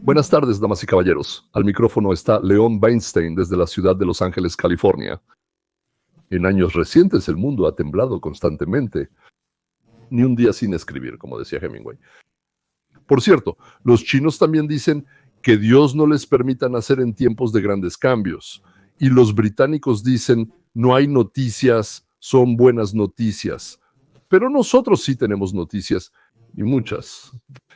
Buenas tardes, damas y caballeros. Al micrófono está Leon Weinstein desde la ciudad de Los Ángeles, California. En años recientes el mundo ha temblado constantemente. Ni un día sin escribir, como decía Hemingway. Por cierto, los chinos también dicen que Dios no les permita nacer en tiempos de grandes cambios. Y los británicos dicen, no hay noticias, son buenas noticias. Pero nosotros sí tenemos noticias, y muchas.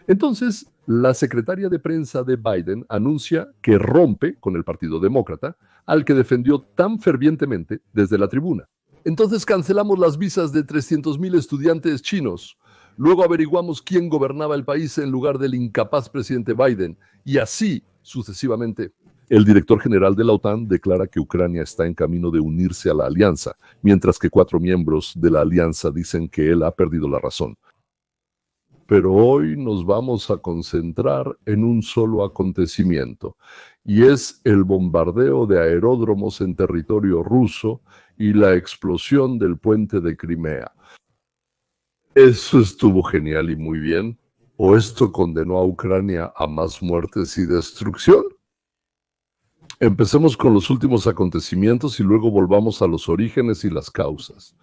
Entonces, la secretaria de prensa de Biden anuncia que rompe con el Partido Demócrata, al que defendió tan fervientemente desde la tribuna. Entonces cancelamos las visas de 300,000 estudiantes chinos. Luego averiguamos quién gobernaba el país en lugar del incapaz presidente Biden, y así sucesivamente. El director general de la OTAN declara que Ucrania está en camino de unirse a la alianza, mientras que 4 miembros de la alianza dicen que él ha perdido la razón. Pero hoy nos vamos a concentrar en un solo acontecimiento, y es el bombardeo de aeródromos en territorio ruso y la explosión del puente de Crimea. Eso estuvo genial y muy bien. ¿O esto condenó a Ucrania a más muertes y destrucción? Empecemos con los últimos acontecimientos y luego volvamos a los orígenes y las causas.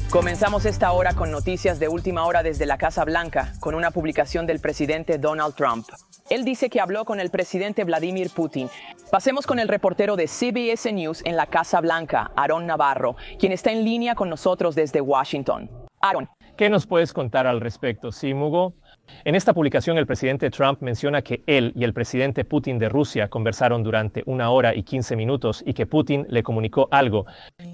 Comenzamos esta hora con noticias de última hora desde la Casa Blanca, con una publicación del presidente Donald Trump. Él dice que habló con el presidente Vladimir Putin. Pasemos con el reportero de CBS News en la Casa Blanca, Aarón Navarro, quien está en línea con nosotros desde Washington. Aarón. ¿Qué nos puedes contar al respecto, Mugo? En esta publicación, el presidente Trump menciona que él y el presidente Putin de Rusia conversaron durante 1 hora y 15 minutos y que Putin le comunicó algo,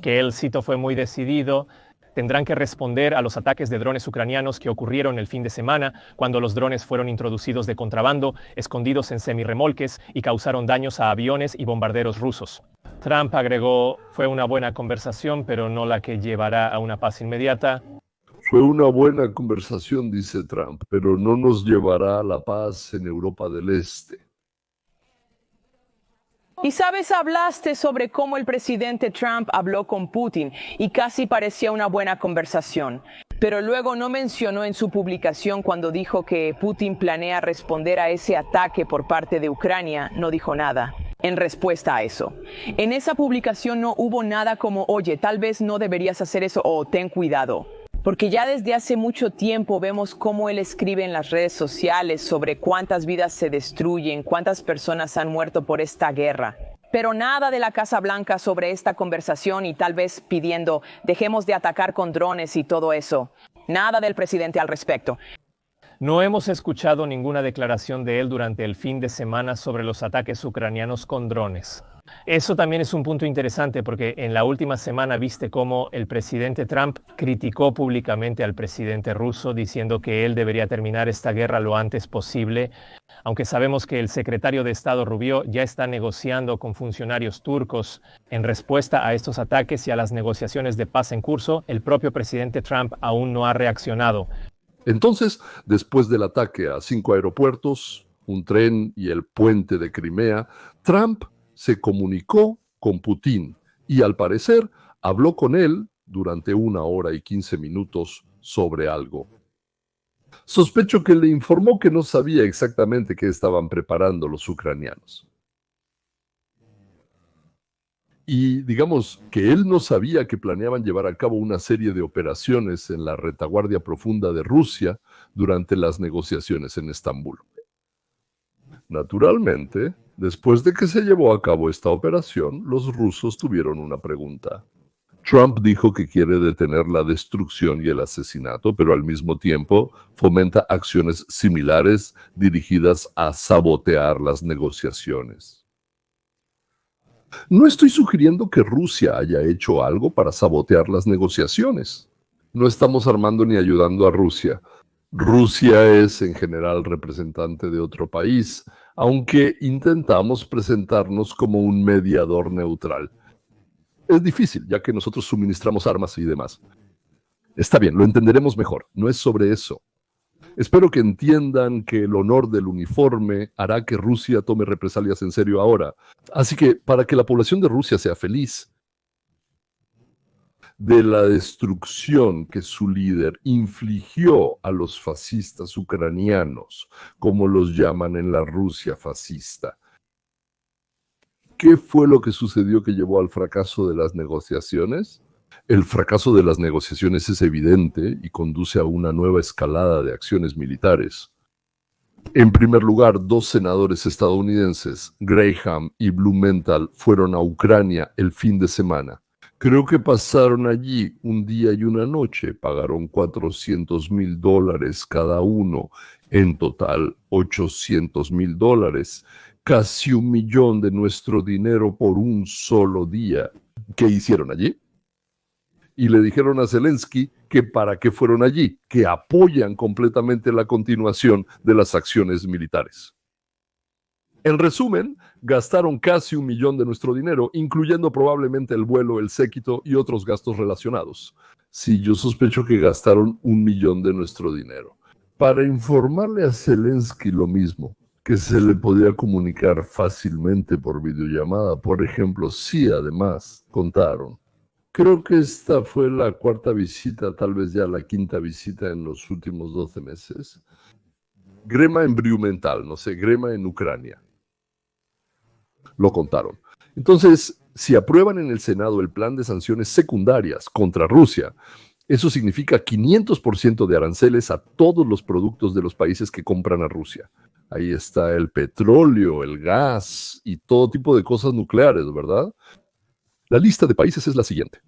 que él, cito, fue muy decidido. Tendrán que responder a los ataques de drones ucranianos que ocurrieron el fin de semana, cuando los drones fueron introducidos de contrabando, escondidos en semirremolques y causaron daños a aviones y bombarderos rusos. Trump agregó, fue una buena conversación, pero no la que llevará a una paz inmediata. Fue una buena conversación, dice Trump, pero no nos llevará a la paz en Europa del Este. Y sabes, hablaste sobre cómo el presidente Trump habló con Putin y casi parecía una buena conversación. Pero luego no mencionó en su publicación cuando dijo que Putin planea responder a ese ataque por parte de Ucrania, no dijo nada en respuesta a eso. En esa publicación no hubo nada como, oye, tal vez no deberías hacer eso o ten cuidado. Porque ya desde hace mucho tiempo vemos cómo él escribe en las redes sociales sobre cuántas vidas se destruyen, cuántas personas han muerto por esta guerra. Pero nada de la Casa Blanca sobre esta conversación y tal vez pidiendo dejemos de atacar con drones y todo eso. Nada del presidente al respecto. No hemos escuchado ninguna declaración de él durante el fin de semana sobre los ataques ucranianos con drones. Eso también es un punto interesante porque en la última semana viste cómo el presidente Trump criticó públicamente al presidente ruso diciendo que él debería terminar esta guerra lo antes posible, aunque sabemos que el secretario de Estado Rubio ya está negociando con funcionarios turcos en respuesta a estos ataques y a las negociaciones de paz en curso. El propio presidente Trump aún no ha reaccionado. Entonces, después del ataque a 5 aeropuertos, un tren y el puente de Crimea, Trump se comunicó con Putin y al parecer habló con él durante 1 hora y 15 minutos sobre algo. Sospecho que le informó que no sabía exactamente qué estaban preparando los ucranianos. Y digamos que él no sabía que planeaban llevar a cabo una serie de operaciones en la retaguardia profunda de Rusia durante las negociaciones en Estambul. Naturalmente, después de que se llevó a cabo esta operación, los rusos tuvieron una pregunta. Trump dijo que quiere detener la destrucción y el asesinato, pero al mismo tiempo fomenta acciones similares dirigidas a sabotear las negociaciones. No estoy sugiriendo que Rusia haya hecho algo para sabotear las negociaciones. No estamos armando ni ayudando a Rusia. Rusia es en general representante de otro país, aunque intentamos presentarnos como un mediador neutral. Es difícil, ya que nosotros suministramos armas y demás. Está bien, lo entenderemos mejor. No es sobre eso. Espero que entiendan que el honor del uniforme hará que Rusia tome represalias en serio ahora. Así que, para que la población de Rusia sea feliz, de la destrucción que su líder infligió a los fascistas ucranianos, como los llaman en la Rusia fascista. ¿Qué fue lo que sucedió que llevó al fracaso de las negociaciones? El fracaso de las negociaciones es evidente y conduce a una nueva escalada de acciones militares. En primer lugar, 2 senadores estadounidenses, Graham y Blumenthal, fueron a Ucrania el fin de semana. Creo que pasaron allí un día y una noche, pagaron $400,000 cada uno, en total $800,000, casi 1 millón de nuestro dinero por un solo día. ¿Qué hicieron allí? Y le dijeron a Zelensky que para qué fueron allí, que apoyan completamente la continuación de las acciones militares. En resumen, gastaron casi 1 millón de nuestro dinero, incluyendo probablemente el vuelo, el séquito y otros gastos relacionados. Sí, yo sospecho que gastaron 1 millón de nuestro dinero. Para informarle a Zelensky lo mismo, que se le podía comunicar fácilmente por videollamada, por ejemplo, sí, además, contaron. Creo que esta fue la 4ª visita, tal vez ya la 5ª visita en los últimos 12 meses. Grema en Blumenthal, no sé, Grema en Ucrania. Lo contaron. Entonces, si aprueban en el Senado el plan de sanciones secundarias contra Rusia, eso significa 500% de aranceles a todos los productos de los países que compran a Rusia. Ahí está el petróleo, el gas y todo tipo de cosas nucleares, ¿verdad? La lista de países es la siguiente.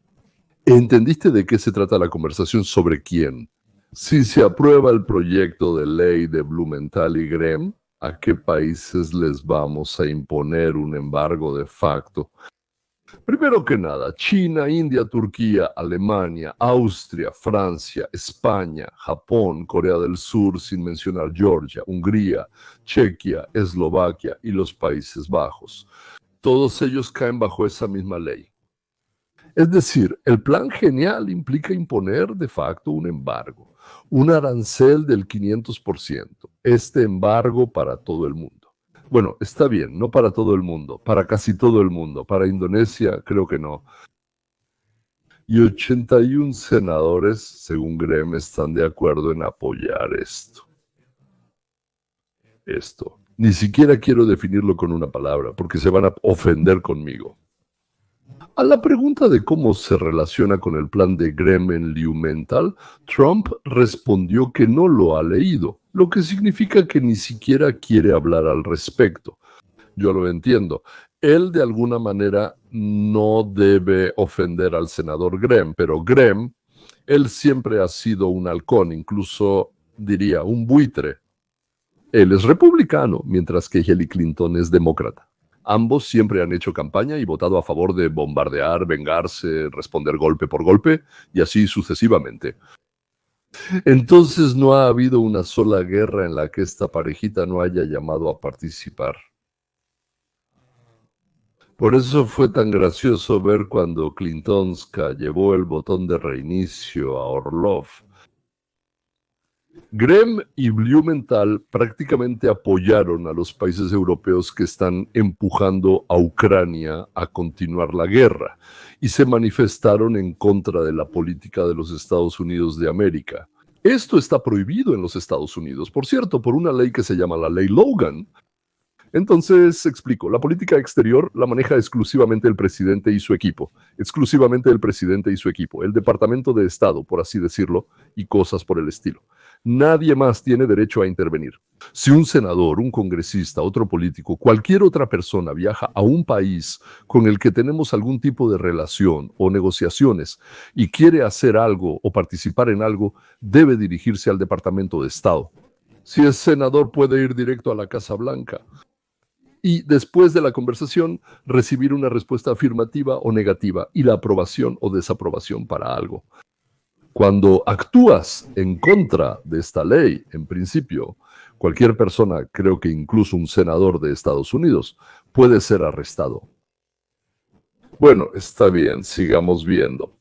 ¿Entendiste de qué se trata la conversación sobre quién? Si se aprueba el proyecto de ley de Blumenthal y Graham, ¿a qué países les vamos a imponer un embargo de facto? Primero que nada, China, India, Turquía, Alemania, Austria, Francia, España, Japón, Corea del Sur, sin mencionar Georgia, Hungría, Chequia, Eslovaquia y los Países Bajos. Todos ellos caen bajo esa misma ley. Es decir, el plan genial implica imponer de facto un embargo, un arancel del 500%, este embargo para todo el mundo. Bueno, está bien, no para todo el mundo, para casi todo el mundo, para Indonesia creo que no. Y 81 senadores, según Graham, están de acuerdo en apoyar esto. Ni siquiera quiero definirlo con una palabra, porque se van a ofender conmigo. A la pregunta de cómo se relaciona con el plan de Graham en Blumenthal, Trump respondió que no lo ha leído, lo que significa que ni siquiera quiere hablar al respecto. Yo lo entiendo. Él de alguna manera no debe ofender al senador Graham, pero Graham, él siempre ha sido un halcón, incluso diría un buitre. Él es republicano, mientras que Hillary Clinton es demócrata. Ambos siempre han hecho campaña y votado a favor de bombardear, vengarse, responder golpe por golpe, y así sucesivamente. Entonces no ha habido una sola guerra en la que esta parejita no haya llamado a participar. Por eso fue tan gracioso ver cuando Clintonska llevó el botón de reinicio a Orlov. Graham y Blumenthal prácticamente apoyaron a los países europeos que están empujando a Ucrania a continuar la guerra y se manifestaron en contra de la política de los Estados Unidos de América. Esto está prohibido en los Estados Unidos, por cierto, por una ley que se llama la Ley Logan. Entonces, explico, la política exterior la maneja exclusivamente el presidente y su equipo, exclusivamente el presidente y su equipo, el Departamento de Estado, por así decirlo, y cosas por el estilo. Nadie más tiene derecho a intervenir. Si un senador, un congresista, otro político, cualquier otra persona viaja a un país con el que tenemos algún tipo de relación o negociaciones y quiere hacer algo o participar en algo, debe dirigirse al Departamento de Estado. Si es senador, puede ir directo a la Casa Blanca y después de la conversación recibir una respuesta afirmativa o negativa y la aprobación o desaprobación para algo. Cuando actúas en contra de esta ley, en principio, cualquier persona, creo que incluso un senador de Estados Unidos, puede ser arrestado. Bueno, está bien, sigamos viendo.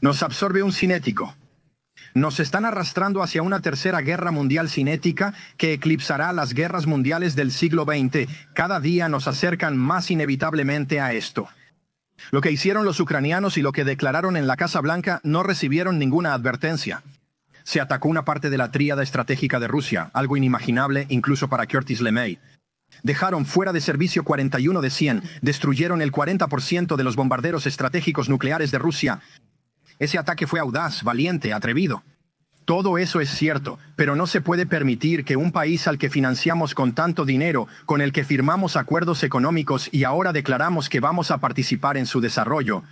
Nos absorbe un cinético. Nos están arrastrando hacia una tercera guerra mundial cinética que eclipsará las guerras mundiales del siglo XX. Cada día nos acercan más inevitablemente a esto. Lo que hicieron los ucranianos y lo que declararon en la Casa Blanca no recibieron ninguna advertencia. Se atacó una parte de la tríada estratégica de Rusia, algo inimaginable incluso para Curtis LeMay. Dejaron fuera de servicio 41 de 100, destruyeron el 40% de los bombarderos estratégicos nucleares de Rusia. Ese ataque fue audaz, valiente, atrevido. Todo eso es cierto, pero no se puede permitir que un país al que financiamos con tanto dinero, con el que firmamos acuerdos económicos y ahora declaramos que vamos a participar en su desarrollo,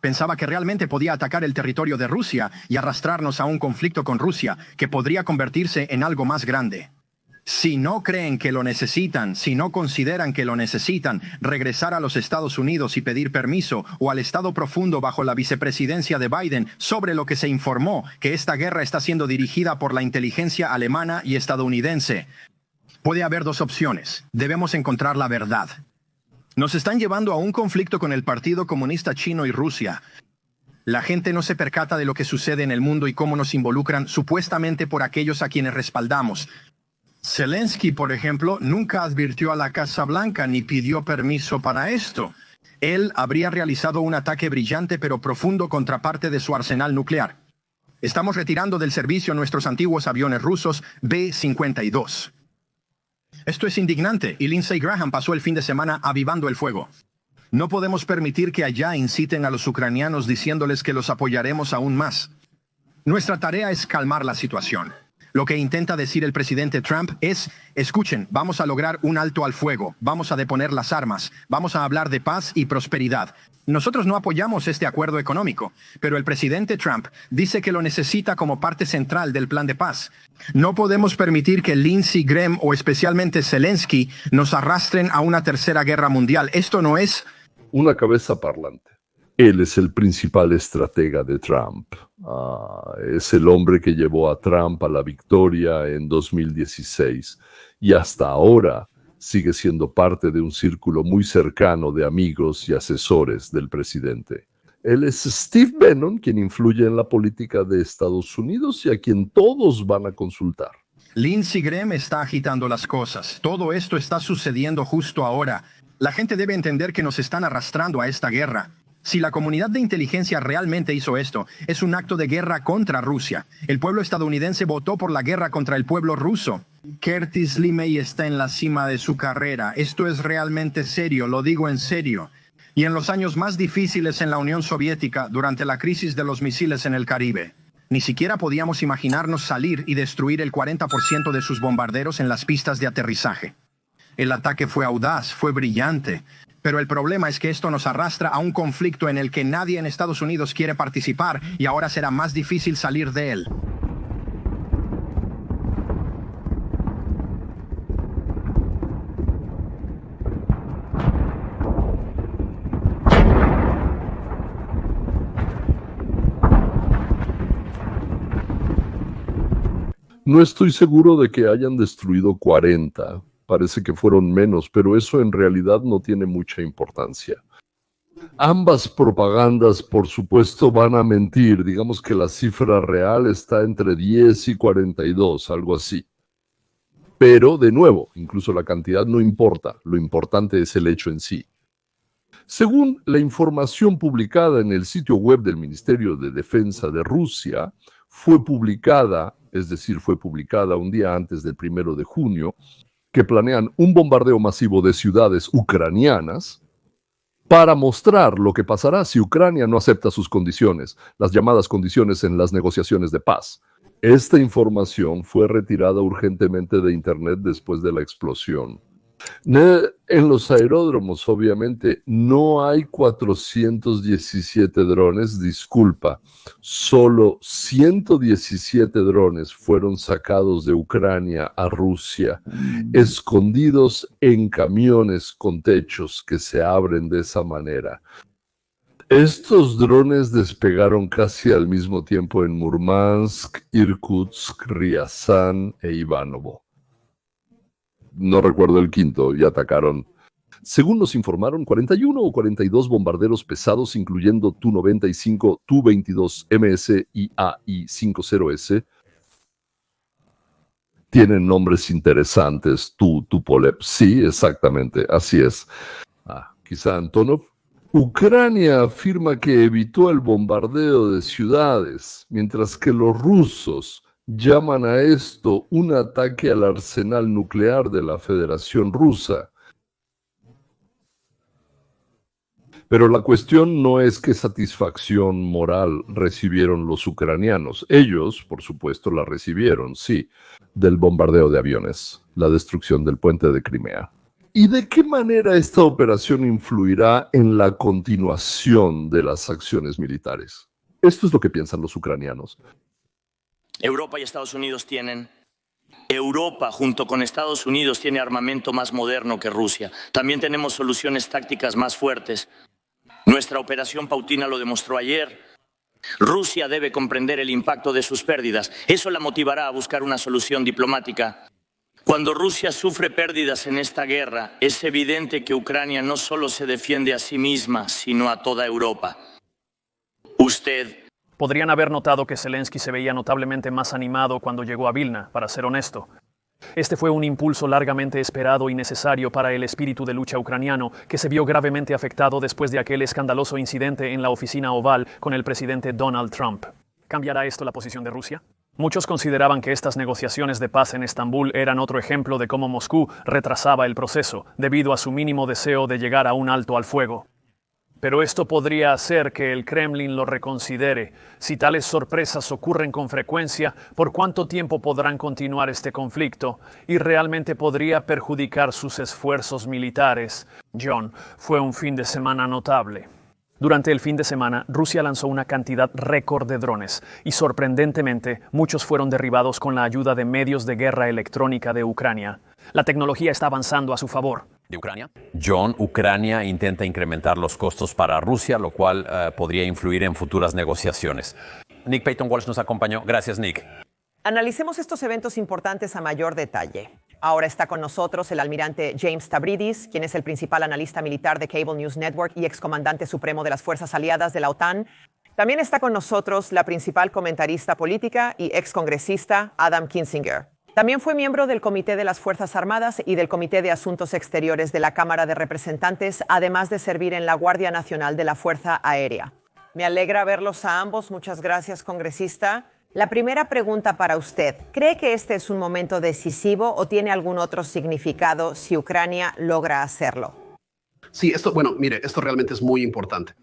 pensaba que realmente podía atacar el territorio de Rusia y arrastrarnos a un conflicto con Rusia que podría convertirse en algo más grande. Si no creen que lo necesitan, si no consideran que lo necesitan, regresar a los Estados Unidos y pedir permiso, o al Estado profundo bajo la vicepresidencia de Biden, sobre lo que se informó que esta guerra está siendo dirigida por la inteligencia alemana y estadounidense. Puede haber dos opciones. Debemos encontrar la verdad. Nos están llevando a un conflicto con el Partido Comunista Chino y Rusia. La gente no se percata de lo que sucede en el mundo y cómo nos involucran supuestamente por aquellos a quienes respaldamos. Zelensky, por ejemplo, nunca advirtió a la Casa Blanca ni pidió permiso para esto. Él habría realizado un ataque brillante pero profundo contra parte de su arsenal nuclear. Estamos retirando del servicio nuestros antiguos aviones rusos B-52. Esto es indignante y Lindsey Graham pasó el fin de semana avivando el fuego. No podemos permitir que allá inciten a los ucranianos diciéndoles que los apoyaremos aún más. Nuestra tarea es calmar la situación. Lo que intenta decir el presidente Trump es, escuchen, vamos a lograr un alto al fuego, vamos a deponer las armas, vamos a hablar de paz y prosperidad. Nosotros no apoyamos este acuerdo económico, pero el presidente Trump dice que lo necesita como parte central del plan de paz. No podemos permitir que Lindsey Graham o especialmente Zelensky nos arrastren a una tercera guerra mundial. Esto no es una cabeza parlante. Él es el principal estratega de Trump. Es el hombre que llevó a Trump a la victoria en 2016 y hasta ahora sigue siendo parte de un círculo muy cercano de amigos y asesores del presidente. Él es Steve Bannon, quien influye en la política de Estados Unidos y a quien todos van a consultar. Lindsey Graham está agitando las cosas. Todo esto está sucediendo justo ahora. La gente debe entender que nos están arrastrando a esta guerra. Si la comunidad de inteligencia realmente hizo esto, es un acto de guerra contra Rusia. El pueblo estadounidense votó por la guerra contra el pueblo ruso. Curtis LeMay está en la cima de su carrera. Esto es realmente serio, lo digo en serio. Y en los años más difíciles en la Unión Soviética, durante la crisis de los misiles en el Caribe, ni siquiera podíamos imaginarnos salir y destruir el 40% de sus bombarderos en las pistas de aterrizaje. El ataque fue audaz, fue brillante. Pero el problema es que esto nos arrastra a un conflicto en el que nadie en Estados Unidos quiere participar y ahora será más difícil salir de él. No estoy seguro de que hayan destruido 40. Parece que fueron menos, pero eso en realidad no tiene mucha importancia. Ambas propagandas, por supuesto, van a mentir. Digamos que la cifra real está entre 10 y 42, algo así. Pero, de nuevo, incluso la cantidad no importa. Lo importante es el hecho en sí. Según la información publicada en el sitio web del Ministerio de Defensa de Rusia, fue publicada un día antes del 1 de junio, que planean un bombardeo masivo de ciudades ucranianas para mostrar lo que pasará si Ucrania no acepta sus condiciones, las llamadas condiciones en las negociaciones de paz. Esta información fue retirada urgentemente de Internet después de la explosión. En los aeródromos, obviamente, no hay 417 drones, disculpa. Solo 117 drones fueron sacados de Ucrania a Rusia, escondidos en camiones con techos que se abren de esa manera. Estos drones despegaron casi al mismo tiempo en Murmansk, Irkutsk, Ryazán e Ivanovo. No recuerdo el quinto, y atacaron. Según nos informaron, 41 o 42 bombarderos pesados, incluyendo Tu-95, Tu-22MS y AI-50S, tienen nombres interesantes. Tupolev. Sí, exactamente, así es. Quizá Antonov. Ucrania afirma que evitó el bombardeo de ciudades, mientras que los rusos llaman a esto un ataque al arsenal nuclear de la Federación Rusa. Pero la cuestión no es qué satisfacción moral recibieron los ucranianos. Ellos, por supuesto, la recibieron, sí, del bombardeo de aviones, la destrucción del puente de Crimea. ¿Y de qué manera esta operación influirá en la continuación de las acciones militares? Esto es lo que piensan los ucranianos. Europa y Estados Unidos Europa, junto con Estados Unidos, tiene armamento más moderno que Rusia. También tenemos soluciones tácticas más fuertes. Nuestra operación Pautina lo demostró ayer. Rusia debe comprender el impacto de sus pérdidas. Eso la motivará a buscar una solución diplomática. Cuando Rusia sufre pérdidas en esta guerra, es evidente que Ucrania no solo se defiende a sí misma, sino a toda Europa. Podrían haber notado que Zelensky se veía notablemente más animado cuando llegó a Vilna, para ser honesto. Este fue un impulso largamente esperado y necesario para el espíritu de lucha ucraniano, que se vio gravemente afectado después de aquel escandaloso incidente en la oficina oval con el presidente Donald Trump. ¿Cambiará esto la posición de Rusia? Muchos consideraban que estas negociaciones de paz en Estambul eran otro ejemplo de cómo Moscú retrasaba el proceso, debido a su mínimo deseo de llegar a un alto al fuego. Pero esto podría hacer que el Kremlin lo reconsidere. Si tales sorpresas ocurren con frecuencia, ¿por cuánto tiempo podrán continuar este conflicto? Y realmente podría perjudicar sus esfuerzos militares. John, fue un fin de semana notable. Durante el fin de semana, Rusia lanzó una cantidad récord de drones y, sorprendentemente, muchos fueron derribados con la ayuda de medios de guerra electrónica de Ucrania. La tecnología está avanzando a su favor. ¿De Ucrania? John, Ucrania intenta incrementar los costos para Rusia, lo cual podría influir en futuras negociaciones. Nick Payton Walsh nos acompañó. Gracias, Nick. Analicemos estos eventos importantes a mayor detalle. Ahora está con nosotros el almirante James Stavridis, quien es el principal analista militar de Cable News Network y excomandante supremo de las Fuerzas Aliadas de la OTAN. También está con nosotros la principal comentarista política y excongresista Adam Kinzinger. También fue miembro del Comité de las Fuerzas Armadas y del Comité de Asuntos Exteriores de la Cámara de Representantes, además de servir en la Guardia Nacional de la Fuerza Aérea. Me alegra verlos a ambos. Muchas gracias, congresista. La primera pregunta para usted. ¿Cree que este es un momento decisivo o tiene algún otro significado si Ucrania logra hacerlo? Sí, esto realmente es muy importante.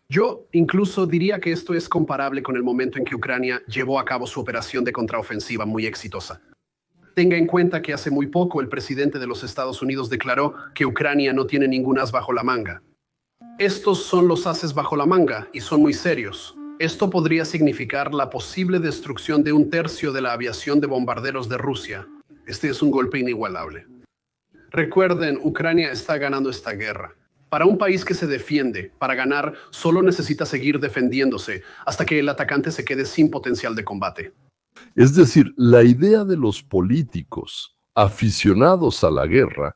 Yo incluso diría que esto es comparable con el momento en que Ucrania llevó a cabo su operación de contraofensiva muy exitosa. Tenga en cuenta que hace muy poco el presidente de los Estados Unidos declaró que Ucrania no tiene ningún as bajo la manga. Estos son los ases bajo la manga y son muy serios. Esto podría significar la posible destrucción de 1/3 de la aviación de bombarderos de Rusia. Este es un golpe inigualable. Recuerden, Ucrania está ganando esta guerra. Para un país que se defiende, para ganar, solo necesita seguir defendiéndose hasta que el atacante se quede sin potencial de combate. Es decir, la idea de los políticos aficionados a la guerra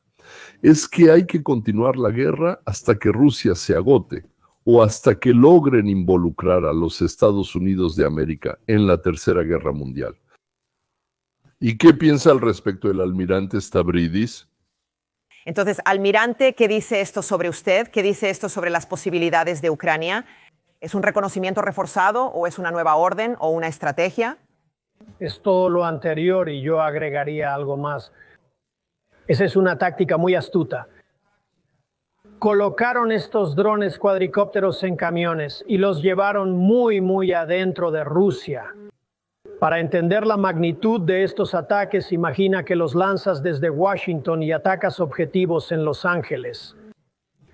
es que hay que continuar la guerra hasta que Rusia se agote o hasta que logren involucrar a los Estados Unidos de América en la Tercera Guerra Mundial. ¿Y qué piensa al respecto el almirante Stavridis? Entonces, almirante, ¿qué dice esto sobre usted? ¿Qué dice esto sobre las posibilidades de Ucrania? ¿Es un reconocimiento reforzado o es una nueva orden o una estrategia? Es todo lo anterior y yo agregaría algo más. Esa es una táctica muy astuta. Colocaron estos drones cuadricópteros en camiones y los llevaron muy adentro de Rusia. Para entender la magnitud de estos ataques, imagina que los lanzas desde Washington y atacas objetivos en Los Ángeles.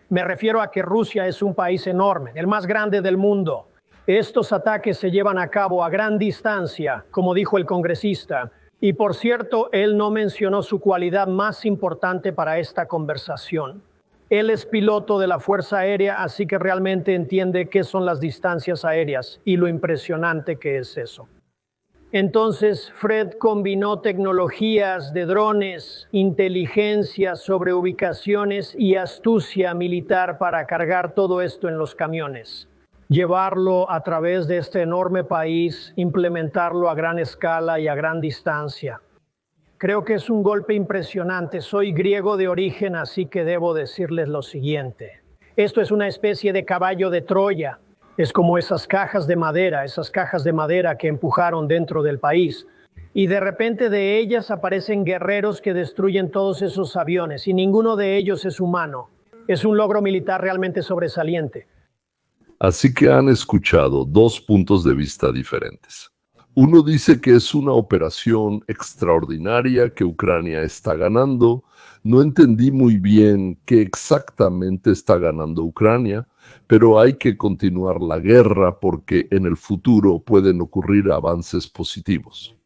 Me refiero a que Rusia es un país enorme, el más grande del mundo. Estos ataques se llevan a cabo a gran distancia, como dijo el congresista. Y por cierto, él no mencionó su cualidad más importante para esta conversación. Él es piloto de la Fuerza Aérea, así que realmente entiende qué son las distancias aéreas y lo impresionante que es eso. Entonces, Fred combinó tecnologías de drones, inteligencia sobre ubicaciones y astucia militar para cargar todo esto en los camiones. Llevarlo a través de este enorme país, implementarlo a gran escala y a gran distancia. Creo que es un golpe impresionante. Soy griego de origen, así que debo decirles lo siguiente. Esto es una especie de caballo de Troya. Es como esas cajas de madera que empujaron dentro del país. Y de repente de ellas aparecen guerreros que destruyen todos esos aviones y ninguno de ellos es humano. Es un logro militar realmente sobresaliente. Así que han escuchado dos puntos de vista diferentes. Uno dice que es una operación extraordinaria que Ucrania está ganando. No entendí muy bien qué exactamente está ganando Ucrania, pero hay que continuar la guerra porque en el futuro pueden ocurrir avances positivos.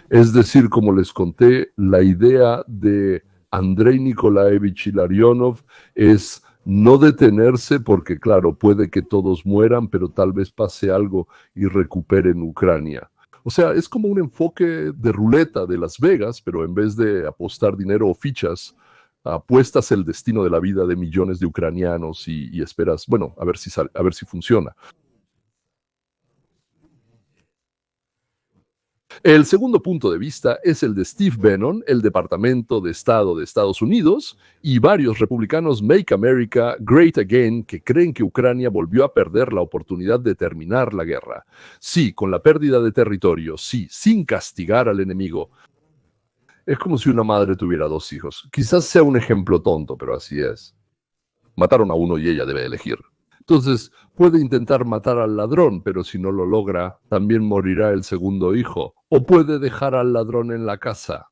Es decir, como les conté, la idea de Andrei Nikolaevich Ilarionov es no detenerse porque, claro, puede que todos mueran, pero tal vez pase algo y recuperen Ucrania. O sea, es como un enfoque de ruleta de Las Vegas, pero en vez de apostar dinero o fichas, apuestas el destino de la vida de millones de ucranianos y esperas, bueno, a ver si funciona. El segundo punto de vista es el de Steve Bannon, el Departamento de Estado de Estados Unidos, y varios republicanos Make America Great Again que creen que Ucrania volvió a perder la oportunidad de terminar la guerra. Sí, con la pérdida de territorio, sí, sin castigar al enemigo. Es como si una madre tuviera dos hijos. Quizás sea un ejemplo tonto, pero así es. Mataron a uno y ella debe elegir. Entonces, puede intentar matar al ladrón, pero si no lo logra, también morirá el segundo hijo. O puede dejar al ladrón en la casa.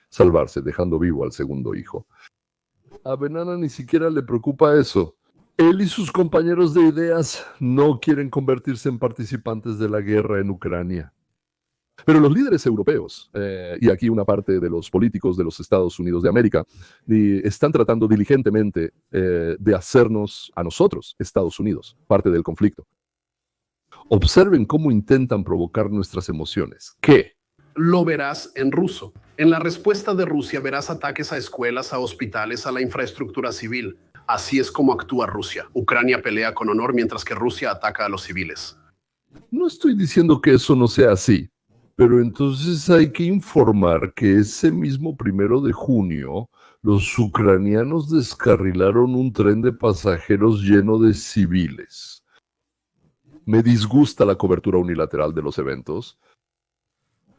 Salvarse, dejando vivo al segundo hijo. A Benana ni siquiera le preocupa eso. Él y sus compañeros de ideas no quieren convertirse en participantes de la guerra en Ucrania. Pero los líderes europeos, y aquí una parte de los políticos de los Estados Unidos de América, están tratando diligentemente de hacernos a nosotros, Estados Unidos, parte del conflicto. Observen cómo intentan provocar nuestras emociones. ¿Qué? Lo verás en ruso. En la respuesta de Rusia verás ataques a escuelas, a hospitales, a la infraestructura civil. Así es como actúa Rusia. Ucrania pelea con honor mientras que Rusia ataca a los civiles. No estoy diciendo que eso no sea así. Pero entonces hay que informar que ese mismo 1 de junio los ucranianos descarrilaron un tren de pasajeros lleno de civiles. Me disgusta la cobertura unilateral de los eventos.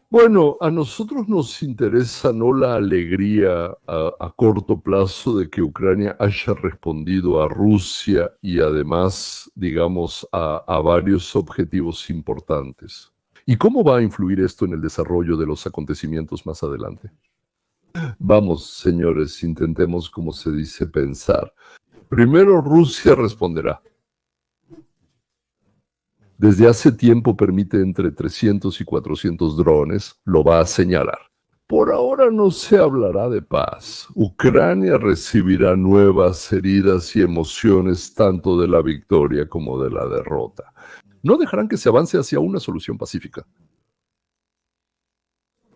Bueno, a nosotros nos interesa no la alegría a corto plazo de que Ucrania haya respondido a Rusia y además, digamos, a varios objetivos importantes. ¿Y cómo va a influir esto en el desarrollo de los acontecimientos más adelante? Vamos, señores, intentemos, como se dice, pensar. Primero, Rusia responderá. Desde hace tiempo permite entre 300 y 400 drones, lo va a señalar. Por ahora no se hablará de paz. Ucrania recibirá nuevas heridas y emociones tanto de la victoria como de la derrota. No dejarán que se avance hacia una solución pacífica.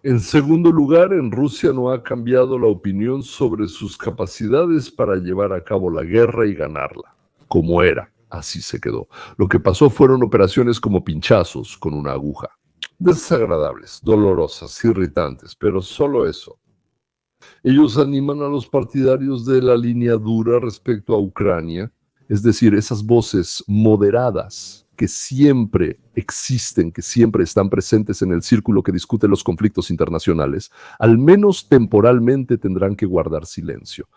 En segundo lugar, en Rusia no ha cambiado la opinión sobre sus capacidades para llevar a cabo la guerra y ganarla. Como era, así se quedó. Lo que pasó fueron operaciones como pinchazos con una aguja. Desagradables, dolorosas, irritantes, pero solo eso. Ellos animan a los partidarios de la línea dura respecto a Ucrania, es decir, esas voces moderadas que siempre existen, que siempre están presentes en el círculo que discute los conflictos internacionales, al menos temporalmente tendrán que guardar silencio.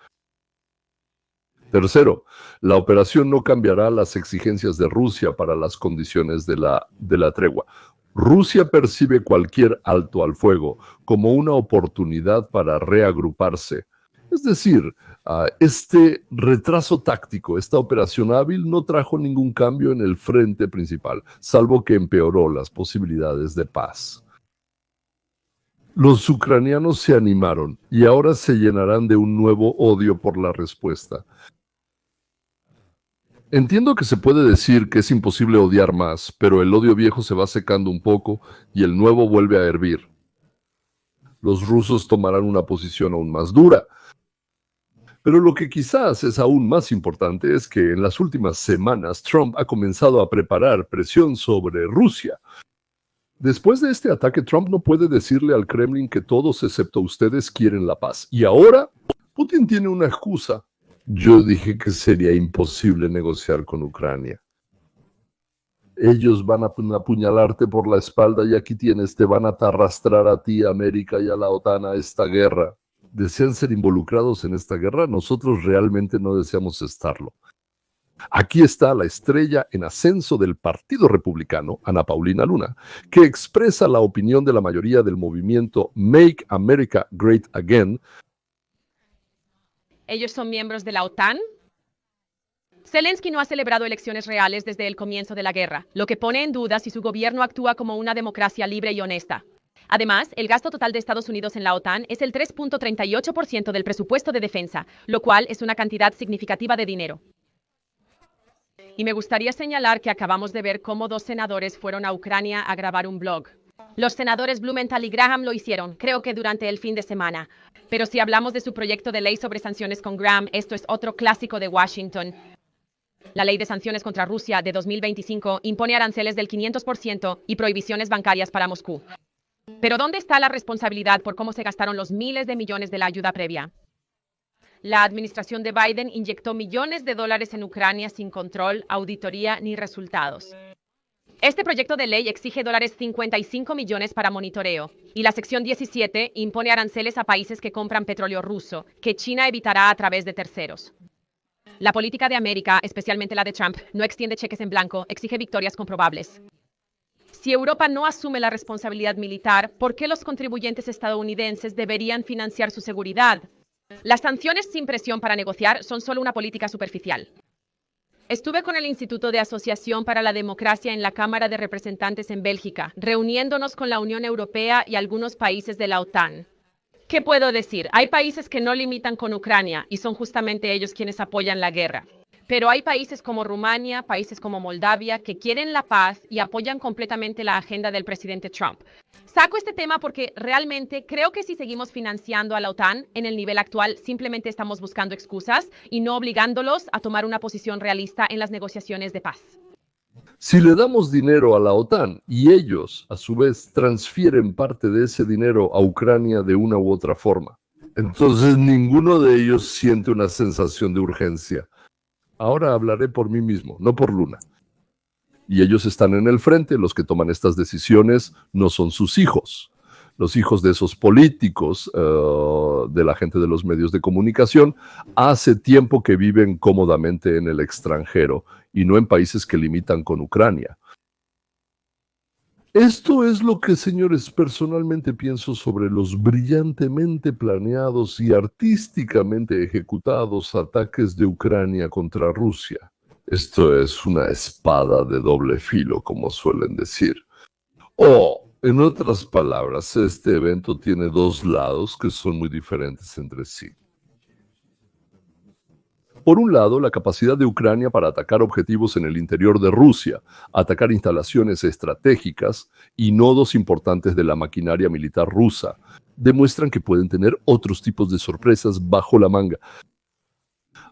Tercero, la operación no cambiará las exigencias de Rusia para las condiciones de la tregua. Rusia percibe cualquier alto al fuego como una oportunidad para reagruparse. Es decir, este retraso táctico, esta operación hábil no trajo ningún cambio en el frente principal, salvo que empeoró las posibilidades de paz. Los ucranianos se animaron y ahora se llenarán de un nuevo odio por la respuesta. Entiendo que se puede decir que es imposible odiar más, pero el odio viejo se va secando un poco y el nuevo vuelve a hervir. Los rusos tomarán una posición aún más dura. Pero lo que quizás es aún más importante es que en las últimas semanas Trump ha comenzado a preparar presión sobre Rusia. Después de este ataque, Trump no puede decirle al Kremlin que todos excepto ustedes quieren la paz. Y ahora, Putin tiene una excusa. Yo dije que sería imposible negociar con Ucrania. Ellos van a apuñalarte por la espalda y aquí tienes, te van a arrastrar a ti, América, y a la OTAN a esta guerra. ¿Desean ser involucrados en esta guerra? Nosotros realmente no deseamos estarlo. Aquí está la estrella en ascenso del Partido Republicano, Ana Paulina Luna, que expresa la opinión de la mayoría del movimiento Make America Great Again. Ellos son miembros de la OTAN. Zelensky no ha celebrado elecciones reales desde el comienzo de la guerra, lo que pone en duda si su gobierno actúa como una democracia libre y honesta. Además, el gasto total de Estados Unidos en la OTAN es el 3.38% del presupuesto de defensa, lo cual es una cantidad significativa de dinero. Y me gustaría señalar que acabamos de ver cómo 2 senadores fueron a Ucrania a grabar un blog. Los senadores Blumenthal y Graham lo hicieron, creo que durante el fin de semana. Pero si hablamos de su proyecto de ley sobre sanciones con Graham, esto es otro clásico de Washington. La ley de sanciones contra Rusia de 2025 impone aranceles del 500% y prohibiciones bancarias para Moscú. Pero ¿dónde está la responsabilidad por cómo se gastaron los miles de millones de la ayuda previa? La administración de Biden inyectó millones de dólares en Ucrania sin control, auditoría ni resultados. Este proyecto de ley exige $55 millones para monitoreo, y la sección 17 impone aranceles a países que compran petróleo ruso, que China evitará a través de terceros. La política de América, especialmente la de Trump, no extiende cheques en blanco, exige victorias comprobables. Si Europa no asume la responsabilidad militar, ¿por qué los contribuyentes estadounidenses deberían financiar su seguridad? Las sanciones sin presión para negociar son solo una política superficial. Estuve con el Instituto de Asociación para la Democracia en la Cámara de Representantes en Bélgica, reuniéndonos con la Unión Europea y algunos países de la OTAN. ¿Qué puedo decir? Hay países que no limitan con Ucrania y son justamente ellos quienes apoyan la guerra. Pero hay países como Rumania, países como Moldavia, que quieren la paz y apoyan completamente la agenda del presidente Trump. Saco este tema porque realmente creo que si seguimos financiando a la OTAN en el nivel actual, simplemente estamos buscando excusas y no obligándolos a tomar una posición realista en las negociaciones de paz. Si le damos dinero a la OTAN y ellos, a su vez, transfieren parte de ese dinero a Ucrania de una u otra forma, entonces ninguno de ellos siente una sensación de urgencia. Ahora hablaré por mí mismo, no por Luna. Y ellos están en el frente, los que toman estas decisiones no son sus hijos. Los hijos de esos políticos, de la gente de los medios de comunicación, hace tiempo que viven cómodamente en el extranjero y no en países que limitan con Ucrania. Esto es lo que, señores, personalmente pienso sobre los brillantemente planeados y artísticamente ejecutados ataques de Ucrania contra Rusia. Esto es una espada de doble filo, como suelen decir. En otras palabras, este evento tiene 2 lados que son muy diferentes entre sí. Por un lado, la capacidad de Ucrania para atacar objetivos en el interior de Rusia, atacar instalaciones estratégicas y nodos importantes de la maquinaria militar rusa, demuestran que pueden tener otros tipos de sorpresas bajo la manga.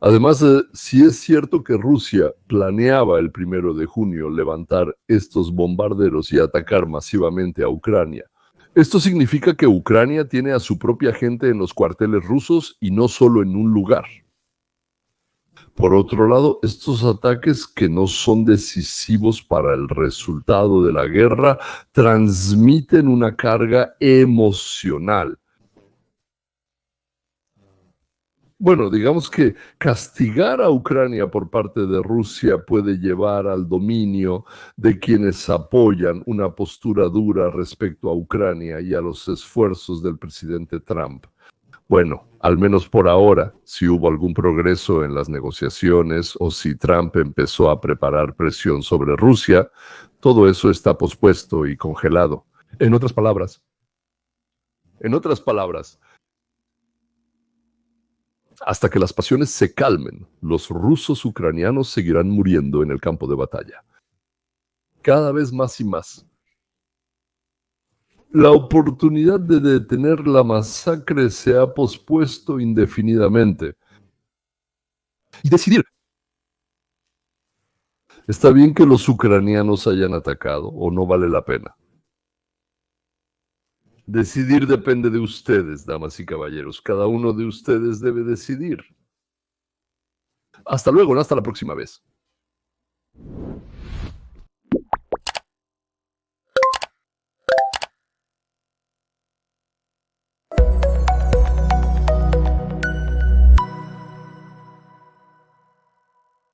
Además, si es cierto que Rusia planeaba el 1 de junio levantar estos bombarderos y atacar masivamente a Ucrania, esto significa que Ucrania tiene a su propia gente en los cuarteles rusos y no solo en un lugar. Por otro lado, estos ataques que no son decisivos para el resultado de la guerra transmiten una carga emocional. Bueno, digamos que castigar a Ucrania por parte de Rusia puede llevar al dominio de quienes apoyan una postura dura respecto a Ucrania y a los esfuerzos del presidente Trump. Bueno, al menos por ahora, si hubo algún progreso en las negociaciones o si Trump empezó a preparar presión sobre Rusia, todo eso está pospuesto y congelado. En otras palabras, hasta que las pasiones se calmen, los rusos ucranianos seguirán muriendo en el campo de batalla. Cada vez más y más. La oportunidad de detener la masacre se ha pospuesto indefinidamente. Y decidir. ¿Está bien que los ucranianos hayan atacado o no vale la pena? Decidir depende de ustedes, damas y caballeros. Cada uno de ustedes debe decidir. Hasta luego, hasta la próxima vez.